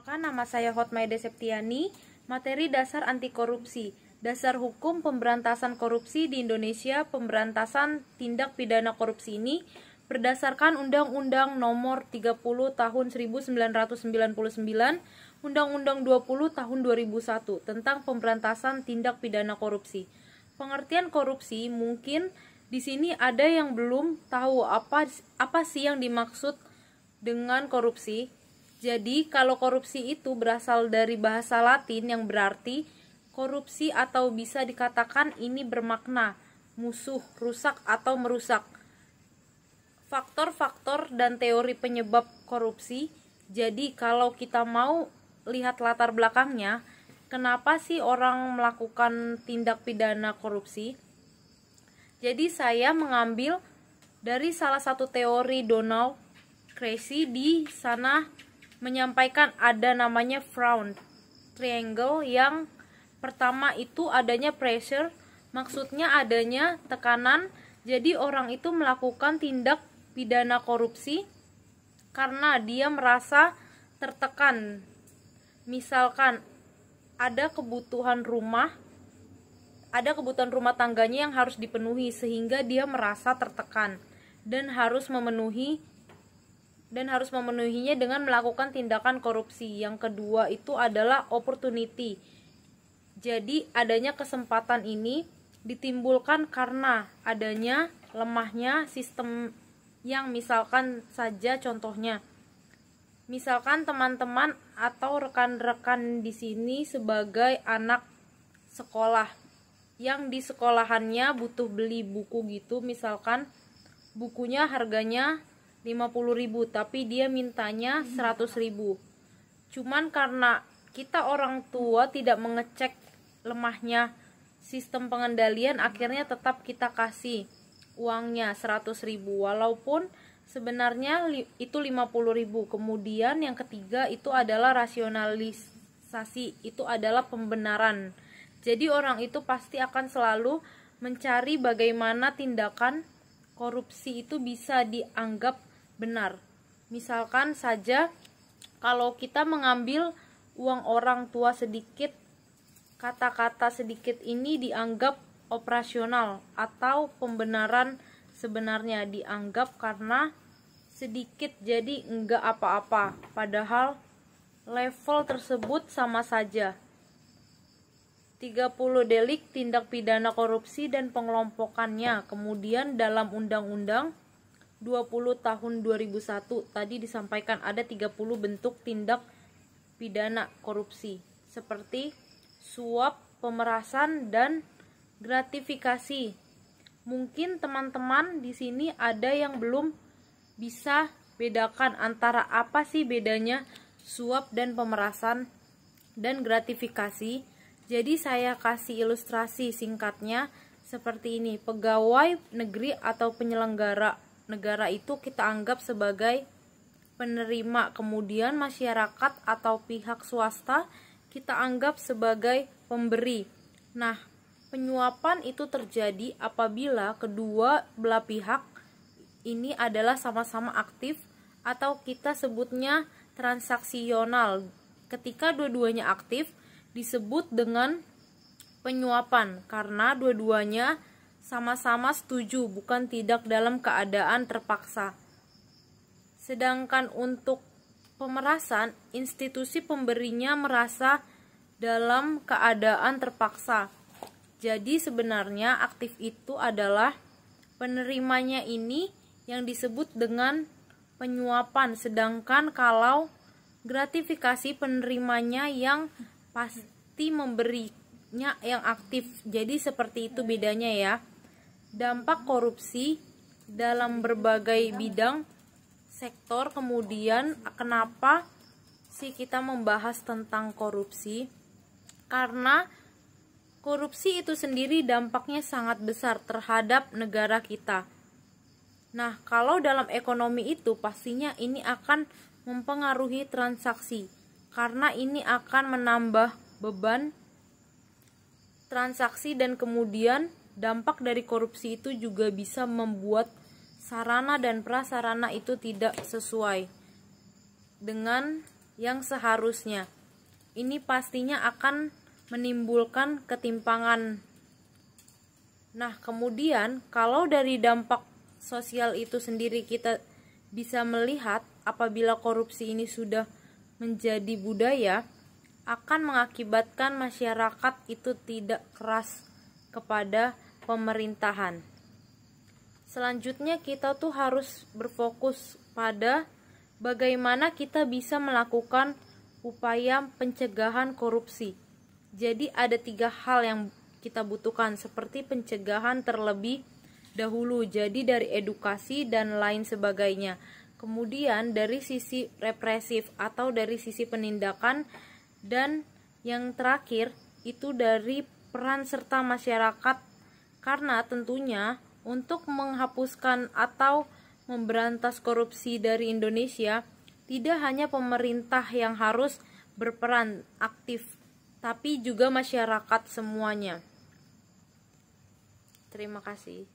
Perkenalkan, nama saya Hotmaide Septiani, materi dasar anti korupsi, dasar hukum pemberantasan korupsi di Indonesia. Pemberantasan tindak pidana korupsi ini berdasarkan Undang-Undang Nomor 30 Tahun 1999, Undang-Undang 20 Tahun 2001 tentang pemberantasan tindak pidana korupsi. Pengertian korupsi, mungkin di sini ada yang belum tahu apa sih yang dimaksud dengan korupsi. Jadi kalau korupsi itu berasal dari bahasa Latin yang berarti korupsi, atau bisa dikatakan ini bermakna musuh, rusak atau merusak. Faktor-faktor dan teori penyebab korupsi. Jadi kalau kita mau lihat latar belakangnya, kenapa sih orang melakukan tindak pidana korupsi? Jadi saya mengambil dari salah satu teori Donald Creasy. Di sana menyampaikan ada namanya Frown Triangle. Yang pertama itu adanya pressure, maksudnya adanya tekanan. Jadi orang itu melakukan tindak pidana korupsi karena dia merasa tertekan. Misalkan ada kebutuhan rumah tangganya yang harus dipenuhi, sehingga dia merasa tertekan dan harus memenuhinya dengan melakukan tindakan korupsi. Yang kedua itu adalah opportunity. Jadi adanya kesempatan ini ditimbulkan karena adanya lemahnya sistem, yang misalkan saja contohnya, misalkan teman-teman atau rekan-rekan di sini sebagai anak sekolah yang di sekolahannya butuh beli buku gitu, misalkan bukunya harganya 50.000 tapi dia mintanya 100.000. Cuman karena kita orang tua tidak mengecek lemahnya sistem pengendalian, akhirnya tetap kita kasih uangnya 100.000 walaupun sebenarnya itu 50.000. Kemudian yang ketiga itu adalah rasionalisasi, itu adalah pembenaran. Jadi orang itu pasti akan selalu mencari bagaimana tindakan korupsi itu bisa dianggap benar. Misalkan saja kalau kita mengambil uang orang tua sedikit, kata-kata sedikit ini dianggap operasional atau pembenaran, sebenarnya dianggap karena sedikit jadi enggak apa-apa, padahal level tersebut sama saja. 30 delik tindak pidana korupsi dan pengelompokannya. Kemudian dalam Undang-Undang 20 tahun 2001 tadi disampaikan ada 30 bentuk tindak pidana korupsi seperti suap, pemerasan, dan gratifikasi. Mungkin teman-teman di sini ada yang belum bisa bedakan antara apa sih bedanya suap dan pemerasan dan gratifikasi. Jadi saya kasih ilustrasi singkatnya seperti ini. Pegawai negeri atau penyelenggara negara itu kita anggap sebagai penerima, kemudian masyarakat atau pihak swasta kita anggap sebagai pemberi. Nah, penyuapan itu terjadi apabila kedua belah pihak ini adalah sama-sama aktif atau kita sebutnya transaksional. Ketika dua-duanya aktif disebut dengan penyuapan karena dua-duanya sama-sama setuju, bukan tidak dalam keadaan terpaksa. Sedangkan untuk pemerasan, institusi pemberinya merasa dalam keadaan terpaksa. Jadi sebenarnya aktif itu adalah penerimanya ini yang disebut dengan penyuapan, sedangkan kalau gratifikasi penerimanya yang pasti memberinya yang aktif. Jadi seperti itu bedanya ya. Dampak korupsi dalam berbagai bidang sektor. Kemudian kenapa sih kita membahas tentang korupsi? Karena korupsi itu sendiri dampaknya sangat besar terhadap negara kita. Nah, kalau dalam ekonomi itu pastinya ini akan mempengaruhi transaksi, karena ini akan menambah beban transaksi, dan kemudian dampak dari korupsi itu juga bisa membuat sarana dan prasarana itu tidak sesuai dengan yang seharusnya. Ini pastinya akan menimbulkan ketimpangan. Nah, kemudian kalau dari dampak sosial itu sendiri kita bisa melihat apabila korupsi ini sudah menjadi budaya, akan mengakibatkan masyarakat itu tidak keras kepada pemerintahan. Selanjutnya kita tuh harus berfokus pada bagaimana kita bisa melakukan upaya pencegahan korupsi. Jadi ada 3 hal yang kita butuhkan, seperti pencegahan terlebih dahulu, jadi dari edukasi dan lain sebagainya. Kemudian dari sisi represif atau dari sisi penindakan, dan yang terakhir itu dari peran serta masyarakat, karena tentunya untuk menghapuskan atau memberantas korupsi dari Indonesia, tidak hanya pemerintah yang harus berperan aktif, tapi juga masyarakat semuanya. Terima kasih.